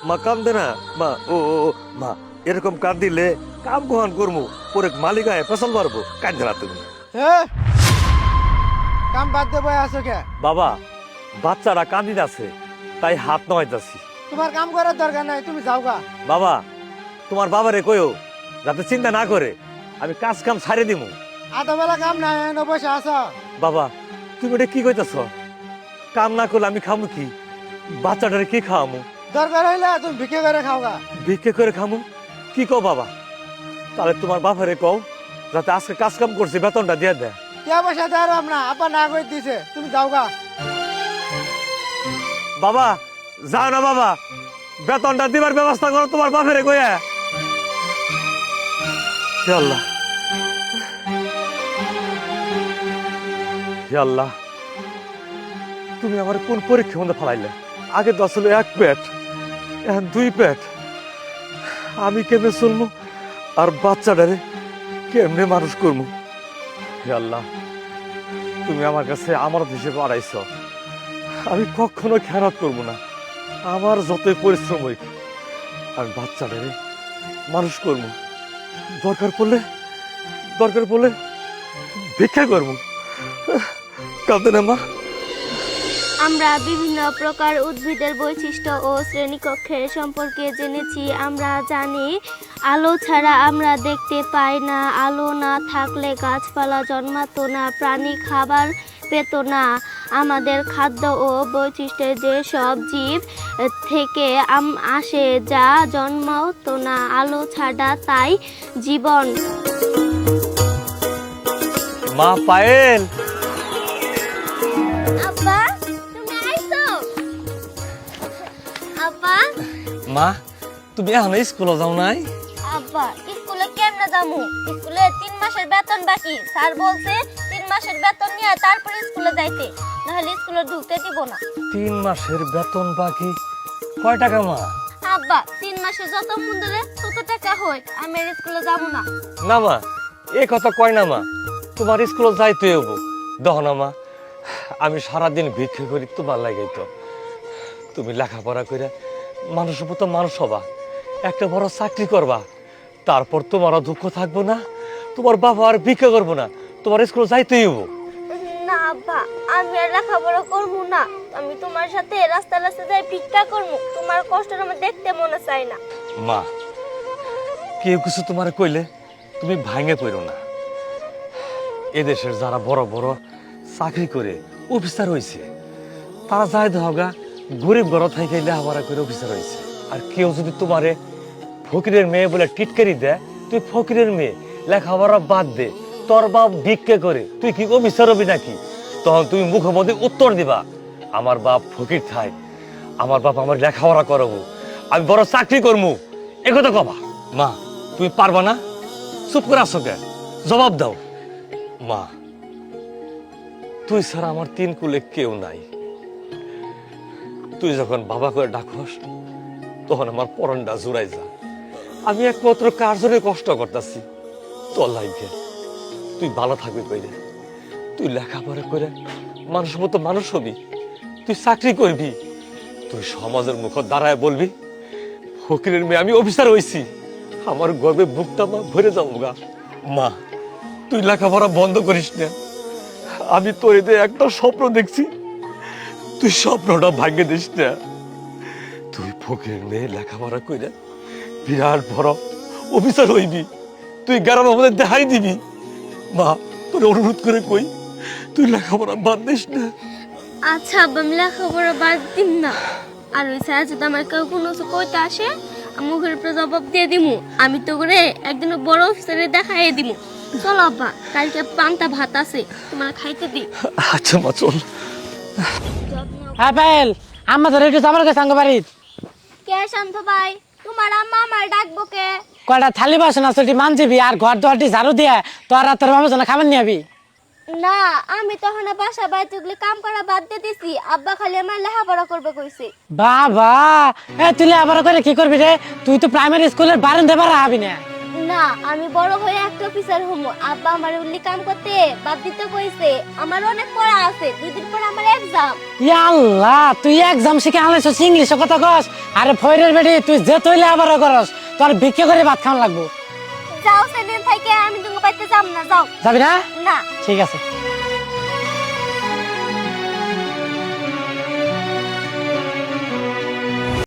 মা কান্দে না মা ও মা এরকম কান দিলে কাম কখন করবো পরে মালিকায় ফসল মারবো কান্দে না তুমি কাম বাদ দে বয়ে আছো কে? বাবা বাচ্চারা কান্দিন আছে তাই হাত নয়তাছি। তোমার কাম করার দরকার নাই, তুমি যাও গা। বাবা তোমার বাবারে কইও যাতে চিন্তা না করে আমি কাজ কাম ছাড়ে দিমু। আধা বেলা কাম নাই এনে বসে আছো। বাবা তুমি এটা কি কইতাছ? কাম না করলে আমি খামু কি? বাচ্চাটারে কি খাওয়ামু? দরকার হইলে তুমি ভিক্ষে করে খাও গা। ভিক্ষে করে খামু? কি কও বাবা? তাহলে তোমার বাবারে কও যাতে আজকে কাজ কাম করছে বেতনটা দিয়ে দেয়। কে পয়সা দেওয়ার না, আব্বা না করে দিছে, তুমি যাও গা। বাবা যাও না বাবা, বেতনটা দিবার ব্যবস্থা করো তোমার বাপেরে কইয়া। হে আল্লাহ, হে আল্লাহ, তুমি আমার কোন পরীক্ষার মধ্যে ফেলাইলে? আগে তো আসলে এক পেট, এখন দুই পেট। আমি কেমনে চলবো আর বাচ্চাটারে কেমনে মানুষ করবো? হে আল্লাহ, তুমি আমার কাছে আমার হিসেবে আড়াইছ, আমি কখনো খেয়ানত করবো না। আমার যতই পরিশ্রম হইক আমি বাচ্চাটারে মানুষ করবো। দরকার পড়লে ভিক্ষা করবো। কাঁদে না মা। আমরা বিভিন্ন প্রকার উদ্ভিদের বৈশিষ্ট্য ও শ্রেণীকক্ষের সম্পর্কে জেনেছি। আমরা জানি আলো ছাড়া আমরা দেখতে পাই না, আলো না থাকলে গাছপালা জন্মাতো না, প্রাণী খাবার পেত না। আমাদের খাদ্য ও বৈশিষ্ট্যে যে সব জীব থেকে আসে যা জন্মাতো না আলো ছাড়া, তাই জীবন। মা পায়েল, আব্বা তুমি আইছো? আব্বা মা তুমি এখন স্কুলে যাও নাই? আব্বা স্কুলে কেমনে যামু? স্কুলে 3 মাসের বেতন বাকি, স্যার বলছে 3 মাসের বেতন নিয়ে তারপরে স্কুলে যাইতে, নাহলে স্কুলে ঢুকতে দিব না। 3 মাসের বেতন বাকি? কয় টাকা মা? আব্বা 3 মাসে যত মন দিলে তত টাকা হয়, আমি আর স্কুলে যাব না। না মা, এ কথা কয় না মা, তোমার স্কুলে যাইতে হবো। দেখো না মা, আমি সারাদিন ভিক্ষে করি তোমার লাগাই তো। তুমি লেখাপড়া করে মানুষের মতো মানুষ হবা, একটা বড় চাকরি করবা, তারপর তোমারও দুঃখ থাকবো না, তোমার বাবা আর ভিক্ষা করবো না, তোমার স্কুলে যাইতেই হবো। না আব্বা, আমি আর লেখাপড়া করবো না, আমি তোমার সাথে রাস্তা রাস্তা যাই ভিক্ষা করবো। তোমার কষ্ট আমার দেখতে মনে চাই না। মা কেউ কিছু তোমার কইলে তুমি ভাঙে পড়ো না। এদেশের যারা বড় বড় চাকরি করে অফিসার হয়েছে তারা যায় ধগা গরিব ঘর থেকে লেখাপড়া করে অফিসার হয়েছে। আর কেউ যদি তোমারে ফকিরের মেয়ে বলে টিটকারি দেয়, তুই ফকিরের মেয়ে লেখাপড়া বাদ দে, তোর বাপ ভিক্ষে করে, তুই কি অফিসার হবি নাকি? তখন তুমি মুখের মধ্যে উত্তর দিবা, আমার বাপ ফকির থাই, আমার বাপ আমার লেখাপড়া করাবো, আমি বড় চাকরি করবো, একথা কবা। মা তুমি পারবা না? চুপ করে আসো কে? জবাব দাও। মা তুই ছাড়া আমার 3 কুলে কেউ নাই। তুই যখন বাবা করে ডাকস তখন আমার পরনটা জুড়াই যা। আমি একমাত্র কার জন্য কষ্ট করতেছি? তোর লাইফে তুই ভালো থাকবি কইরে, তুই লেখাপড়া করে মানুষের মতো মানুষ হবি, তুই চাকরি করবি, তুই সমাজের মুখ দাঁড়ায় বলবি ফকিরের মেয়ে আমি অফিসার হয়েছি, আমার গর্বে বুকটা মা ভরে যাবো গা। মা তুই লেখাপড়া বন্ধ করিস না, আমি তোর এতে একটা স্বপ্ন দেখছি, তুই স্বপ্নটা ভাঙে দিস না। তুই ফকিরের মেয়ে লেখাপড়া করে বিরাট বড় অফিসার হইবি, তুই গ্রামের মধ্যে দেখাই দিবি। মা তোর অনুরোধ করে কই, তুই লেখাপড়া বাদ দিস না। আচ্ছা আব্বা, আমি লেখাপড়া বাদ দিম না। আর ওই স্যার যদি আমার কেউ কোনো কিছু কইতে আসে, মুখের উপরে জবাব দিয়ে দিমু। আমি তো করে একদিন বড় অফিসারে দেখাই দিমু। চলো আব্বা, কালকে পান্তা ভাত আছে, তোমার খাইতে দি। আচ্ছা মা চল। হ্যাঁ পায়েল, আম্মা ধরে একটু আমার কাছে আঙ্গ বাড়ি। কে শান্ত ভাই, তোমার আম্মা আমার ডাকবো কে? কয়টা থালি বাসন আছে মানজিবি, আর ঘর দোয়ারটি ঝাড়ু দিয়া তোর আর তোর মামার জন্য খাবার নিয়ে আবি। না, আমি তখন বাসা বাইতুগুলি কাম করা বাদ দিয়ে দিছি। আব্বা খালি আমার লেখাপড়া করবে কইছে। বাবা, তুই আবার করে কি করবি রে? তুই তো প্রাইমারি স্কুলের বারান্দা বাড়া হবি না। না, আমি বড় হয়ে একটা অফিসার হবো। আব্বা আমার উল্লি কাম করতে বাদ দিতে কইছে। আমার অনেক পড়া আছে, 2 দিন পর আমার এক্সাম। ইয়া আল্লাহ, তুই এক্সাম শিখে আনলেছিস, ইংলিশে কথা কস? আরে ফয়রের বেটি, তুই যে তৈলে আবার করস, তোর ভিক্ষা করে ভাত খাওয়া লাগবো। যাও সেদিন থেকে আমি তুমি পাইতে যাব না, যাও। যাবি না? না। ঠিক আছে।